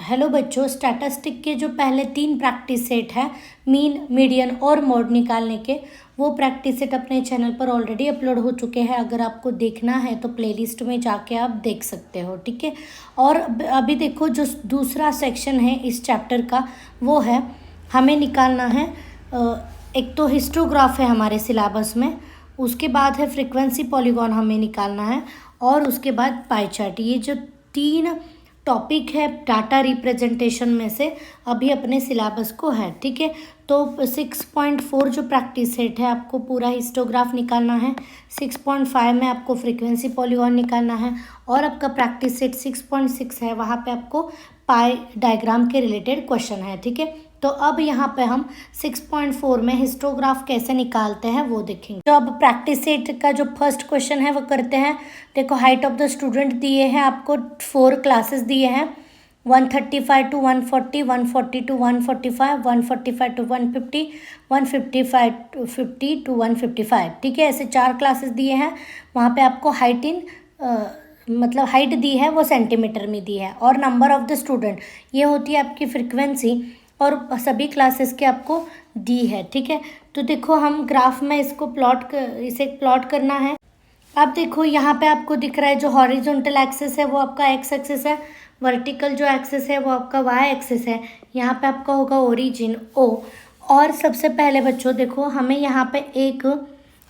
Hello बच्चों, statistic के जो पहले 3 प्रैक्टिस सेट है मीन, मीडियन और मोड निकालने के, वो प्रैक्टिस सेट अपने चैनल पर ऑलरेडी अपलोड हो चुके हैं। अगर आपको देखना है तो प्लेलिस्ट में जाके आप देख सकते हो, ठीक है। और अभी देखो जो दूसरा सेक्शन है इस चैप्टर का, वो है हमें निकालना है एक तो हिस्टोग्राफ है हमारे सिलेबस में, उसके बाद है फ्रीक्वेंसी पॉलीगॉन हमें निकालना है, और उसके बाद पाई चार्ट। ये जो 3 टॉपिक है डाटा रिप्रेजेंटेशन में से अभी अपने सिलेबस को है, ठीक है। तो 6.4 जो प्रैक्टिस सेट है आपको पूरा हिस्टोग्राफ निकालना है, 6.5 में आपको फ्रीक्वेंसी पॉलीगॉन निकालना है, और आपका प्रैक्टिस सेट 6.6 है, वहाँ पे आपको पाई डायग्राम के रिलेटेड क्वेश्चन है, ठीक है। तो अब यहाँ पे हम 6.4 में हिस्टोग्राफ कैसे निकालते हैं वो देखेंगे। तो अब प्रैक्टिस सेट का जो फर्स्ट क्वेश्चन है वो करते हैं। देखो, हाइट ऑफ द स्टूडेंट दिए हैं आपको, 4 क्लासेस दिए हैं, 135 to 140, 140 to 145, 145 to 150, 150 to 155, ठीक है। ऐसे 4 क्लासेस दिए हैं। वहाँ पे आपको मतलब हाइट दी है वो सेंटीमीटर में दी है, और नंबर ऑफ द स्टूडेंट ये होती है आपकी फ्रीक्वेंसी, और सभी क्लासेस के आपको दी है, ठीक है। तो देखो हम ग्राफ में इसे प्लॉट करना है। अब देखो यहाँ पे आपको दिख रहा है जो हॉरिजॉन्टल एक्सिस है वो आपका एक्स एक्सिस है, वर्टिकल जो एक्सिस है वो आपका वाई एक्सिस है। यहाँ पे आपका होगा ओरिजिन ओ। और सबसे पहले बच्चों देखो, हमें यहाँ पे एक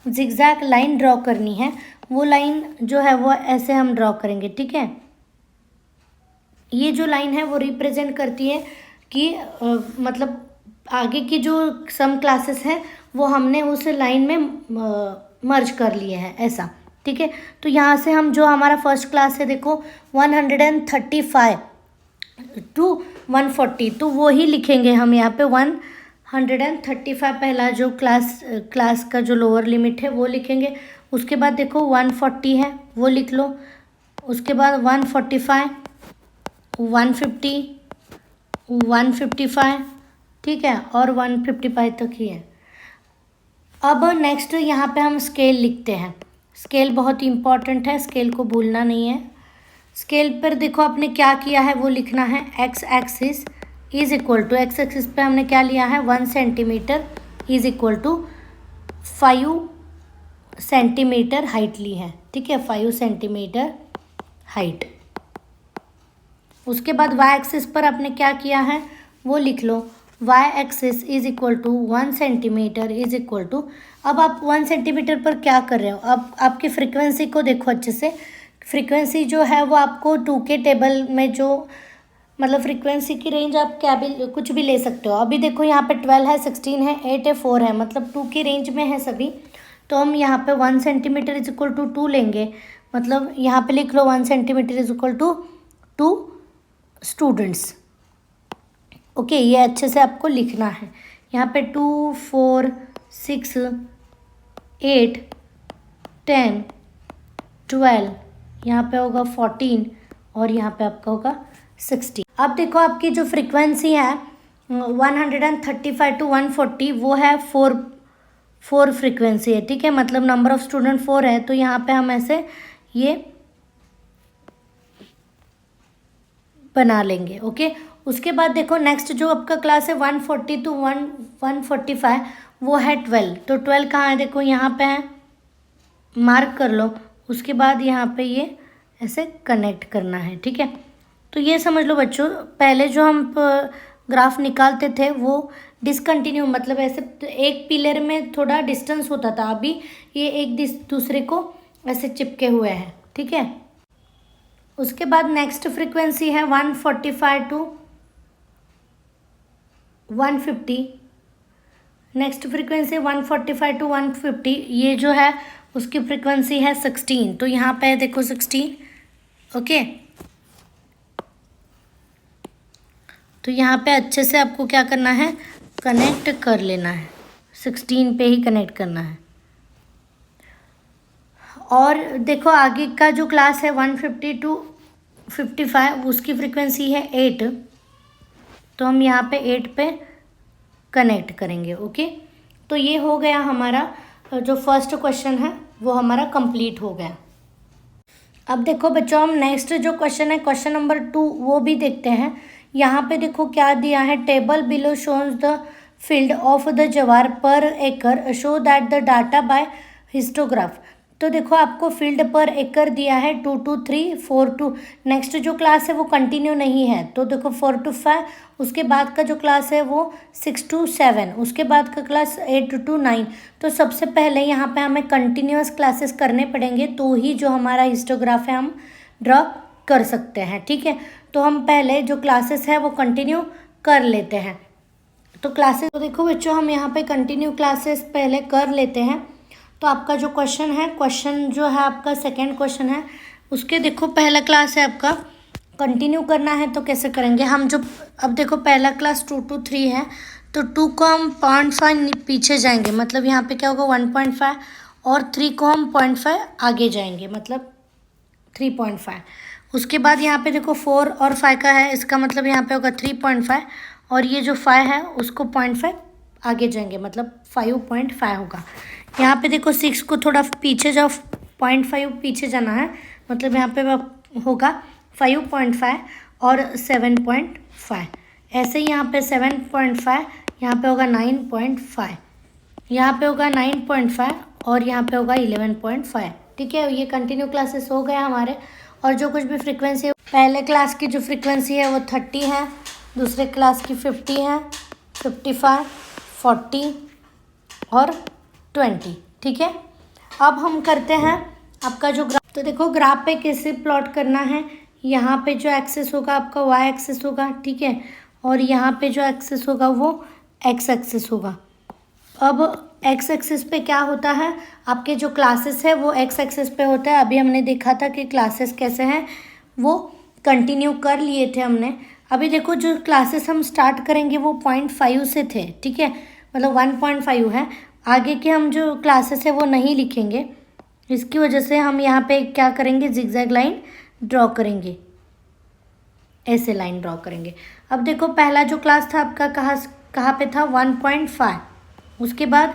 जिगजैग लाइन ड्रॉ करनी है। वो लाइन जो है वो ऐसे हम ड्रॉ करेंगे, ठीक है। ये जो लाइन है वो रिप्रेजेंट करती है कि मतलब आगे की जो सम क्लासेस हैं वो हमने उस लाइन में मर्ज कर लिए हैं, ऐसा, ठीक है। तो यहाँ से हम जो हमारा फर्स्ट क्लास है देखो 135 to 140, तो वो ही लिखेंगे हम यहाँ पे 135 पहला जो क्लास का जो लोअर लिमिट है वो लिखेंगे। उसके बाद देखो 140 है वो लिख लो, उसके बाद 145, 150, 155, ठीक है, और 155 तक ही है। अब नेक्स्ट यहाँ पे हम स्केल लिखते हैं। स्केल बहुत इम्पॉर्टेंट है, स्केल को भूलना नहीं है। स्केल पर देखो आपने क्या किया है वो लिखना है, x axis is equal to, x axis पे हमने क्या लिया है 1 centimetre is equal to 5 centimetre height ली है, ठीक है, 5 सेंटीमीटर हाइट। उसके बाद वाई एक्सिस पर आपने क्या किया है वो लिख लो, y axis is equal to 1 centimetre is equal to, अब आप 1 सेंटीमीटर पर क्या कर रहे हो, अब आपकी फ्रीक्वेंसी को देखो अच्छे से। फ्रीक्वेंसी जो है वो आपको 2 के टेबल में जो मतलब फ्रीक्वेंसी की रेंज आप क्या भी कुछ भी ले सकते हो। अभी देखो यहाँ पे 12 है, 16 है, 8 है, 4 है, मतलब 2 की रेंज में है सभी। तो हम यहाँ पे 1 सेंटीमीटर इज इक्वल टू 2 लेंगे, मतलब यहाँ पे लिख लो 1 centimetre is equal to 2 students. Okay, ये अच्छे से आपको लिखना है। यहाँ पे 2, 4, 6, 8, 10, 12, यहाँ पे होगा 14, और यहाँ पे आपका होगा 60। अब देखो आपकी जो फ्रीक्वेंसी है 135 to 140 वो है 4 फ्रीक्वेंसी है, ठीक है, मतलब नंबर ऑफ स्टूडेंट 4 है। तो यहाँ पे हम ऐसे ये बना लेंगे, ओके। उसके बाद देखो नेक्स्ट जो आपका क्लास है 140 to 145 वो है 12। तो 12 कहाँ है, देखो यहाँ पे है, मार्क कर लो। उसके बाद यहाँ पे ये ऐसे कनेक्ट करना है, ठीक है। तो ये समझ लो बच्चों, पहले जो हम ग्राफ निकालते थे वो डिसकंटिन्यू, मतलब ऐसे एक पिलर में थोड़ा डिस्टेंस होता था, अभी ये एक दूसरे को ऐसे चिपके हुए हैं, ठीक है। उसके बाद नेक्स्ट फ्रीक्वेंसी है 145 to 150। नेक्स्ट फ्रीक्वेंसी 145 to 150, ये जो है उसकी फ्रीक्वेंसी है 16। तो यहाँ पे देखो 16, ओके। तो यहाँ पे अच्छे से आपको क्या करना है, कनेक्ट कर लेना है, 16 पे ही कनेक्ट करना है। और देखो आगे का जो क्लास है 150 to 55 उसकी फ्रीक्वेंसी है 8, तो हम यहाँ पे 8 पे कनेक्ट करेंगे, ओके। तो ये हो गया हमारा जो फर्स्ट क्वेश्चन है वो हमारा कंप्लीट हो गया। अब देखो बच्चों, हम नेक्स्ट जो क्वेश्चन है क्वेश्चन नंबर 2 वो भी देखते हैं। यहाँ पे देखो क्या दिया है, टेबल बिलो शोन्स the field of the jowar per एकड़ show that the data by histograph. तो देखो आपको फील्ड पर एकड़ दिया है 2 to 3, 4 to, नेक्स्ट जो क्लास है वो कंटिन्यू नहीं है, तो देखो 4 to 5, उसके बाद का जो क्लास है वो 6 to 7, उसके बाद का क्लास 8 to 9। तो सबसे पहले यहाँ पे हमें कंटिन्यूअस क्लासेस करने पड़ेंगे, तो ही जो हमारा हिस्टोग्राफ है हम ड्रॉ कर सकते हैं। ठीक है, तो हम पहले जो क्लासेस है वो कंटिन्यू कर लेते हैं। तो क्लासेस, तो देखो बच्चों हम यहाँ पे कंटिन्यू क्लासेस पहले कर लेते हैं। तो आपका जो क्वेश्चन है, क्वेश्चन जो है आपका सेकंड क्वेश्चन है, उसके देखो पहला क्लास है आपका, कंटिन्यू करना है तो कैसे करेंगे हम। जो अब देखो पहला क्लास 2 to 3 है, तो 2 को हम 0.5 पीछे जाएंगे, मतलब यहाँ पे क्या होगा 1.5, और 3 को हम 0.5 आगे जाएंगे, मतलब 3.5। उसके बाद यहाँ पे देखो 4 और 5 का है, इसका मतलब यहाँ पे होगा 3.5, और ये जो 5 है उसको 0.5 आगे जाएंगे, मतलब 5.5 होगा। यहाँ पे देखो 6 को थोड़ा पीछे जाओ, 0.5 पीछे जाना है, मतलब यहाँ पे होगा 5.5 और 7.5। ऐसे ही यहाँ पे 7.5, यहाँ पे होगा 9.5, यहाँ पे होगा 9.5, और यहाँ पे होगा 11.5। ठीक है, ये कंटिन्यू क्लासेस हो गए हमारे। और जो कुछ भी फ्रीक्वेंसी, पहले क्लास की जो फ्रीक्वेंसी है वो 30 है, दूसरे क्लास की 50 है, 55, 40 और 20। ठीक है, अब हम करते हैं आपका जो ग्राफ। तो देखो ग्राफ पे कैसे प्लॉट करना है, यहाँ पे जो एक्सेस होगा आपका वाई एक्सेस होगा। ठीक है, और यहाँ पे जो एक्सेस होगा वो एक्स एक्सेस होगा। अब एक्स एक्सेस पे क्या होता है, आपके जो क्लासेस है वो एक्स एक्सेस पे होता है। अभी हमने देखा था कि क्लासेस कैसे हैं, वो कंटिन्यू कर लिए थे हमने। अभी देखो जो क्लासेस हम स्टार्ट करेंगे वो 0.5 से थे। ठीक है, मतलब 1.5 है, आगे के हम जो क्लासेस है वो नहीं लिखेंगे। इसकी वजह से हम यहाँ पे क्या करेंगे, जिगजैग लाइन ड्रॉ करेंगे, ऐसे लाइन ड्रॉ करेंगे। अब देखो पहला जो क्लास था आपका कहाँ पे था, 1.5। उसके बाद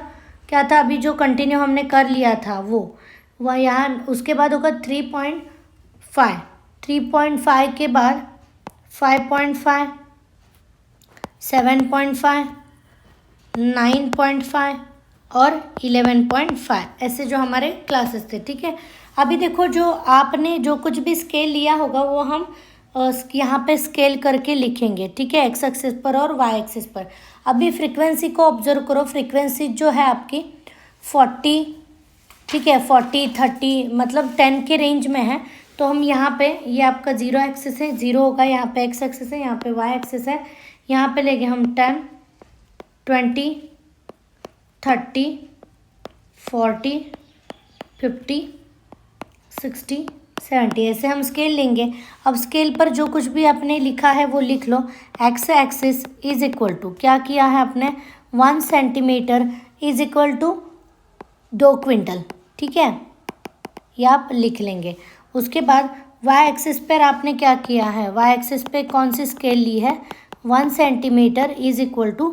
क्या था, अभी जो कंटिन्यू हमने कर लिया था वह यहाँ, उसके बाद होगा 3.5, 3.5 के बाद 5.5, 7.5, 9.5 और 11.5, ऐसे जो हमारे क्लासेस थे। ठीक है, अभी देखो जो आपने जो कुछ भी स्केल लिया होगा वो हम यहाँ पे स्केल करके लिखेंगे। ठीक है, एक्स एक्सिस पर और वाई एक्सिस पर। अभी फ्रीक्वेंसी को ऑब्जर्व करो, फ्रीक्वेंसी जो है आपकी 40, ठीक है, 40, 30, मतलब 10 के रेंज में है। तो हम यहाँ पे, ये आपका 0 एक्सिस है, 0 होगा, यहाँ पे एक्स एक्सिस है, यहाँ पे वाई एक्सिस है, यहाँ पे लेंगे हम 10, 20, 30, 40, 50, 60, 70, ऐसे हम स्केल लेंगे। अब स्केल पर जो कुछ भी आपने लिखा है वो लिख लो। X axis is equal to, क्या किया है आपने, 1 centimetre is equal to 2 quintal. ठीक है, ये आप लिख लेंगे। उसके बाद वाई एक्सिस पर आपने क्या किया है, वाई एक्सिस पे कौन सी स्केल ली है, 1 सेंटीमीटर इज इक्वल टू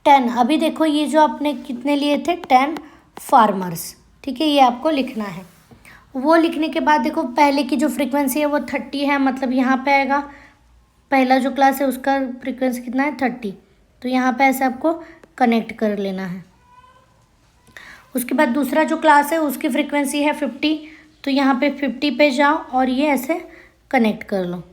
10। अभी देखो ये जो आपने कितने लिए थे, 10 फार्मर्स। ठीक है, ये आपको लिखना है। वो लिखने के बाद देखो पहले की जो फ्रीक्वेंसी है वो 30 है, मतलब यहाँ पे आएगा, पहला जो क्लास है उसका फ्रीक्वेंसी कितना है, 30। तो यहाँ पे ऐसे आपको कनेक्ट कर लेना है। उसके बाद दूसरा जो क्लास है उसकी फ्रीक्वेंसी है 50, तो यहाँ पे 50 पे जाओ और ये ऐसे कनेक्ट कर लो।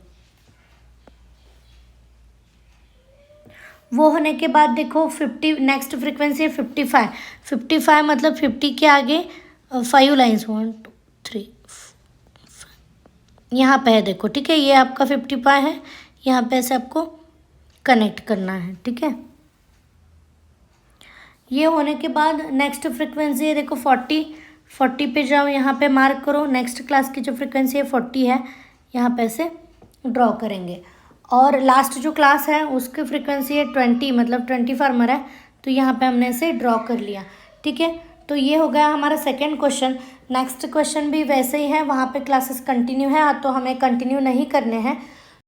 वो होने के बाद देखो 50, नेक्स्ट फ्रीक्वेंसी है 55, 55 मतलब 50 के आगे 5 लाइन्स, 1 2 3 यहाँ पे है देखो। ठीक है, ये आपका 55 है, यहाँ पे ऐसे आपको कनेक्ट करना है। ठीक है, ये होने के बाद नेक्स्ट फ्रीक्वेंसी है देखो 40, 40 पे जाओ, यहाँ पे मार्क करो। नेक्स्ट क्लास की जो फ्रीक्वेंसी है 40 है, यहाँ पे ऐसे ड्रॉ करेंगे। और लास्ट जो क्लास है उसकी फ्रीक्वेंसी है 20, मतलब 20 फार्मर है, तो यहाँ पे हमने इसे ड्रॉ कर लिया। ठीक है, तो ये हो गया हमारा सेकंड क्वेश्चन। नेक्स्ट क्वेश्चन भी वैसे ही है, वहाँ पे क्लासेस कंटिन्यू है, तो हमें कंटिन्यू नहीं करने हैं।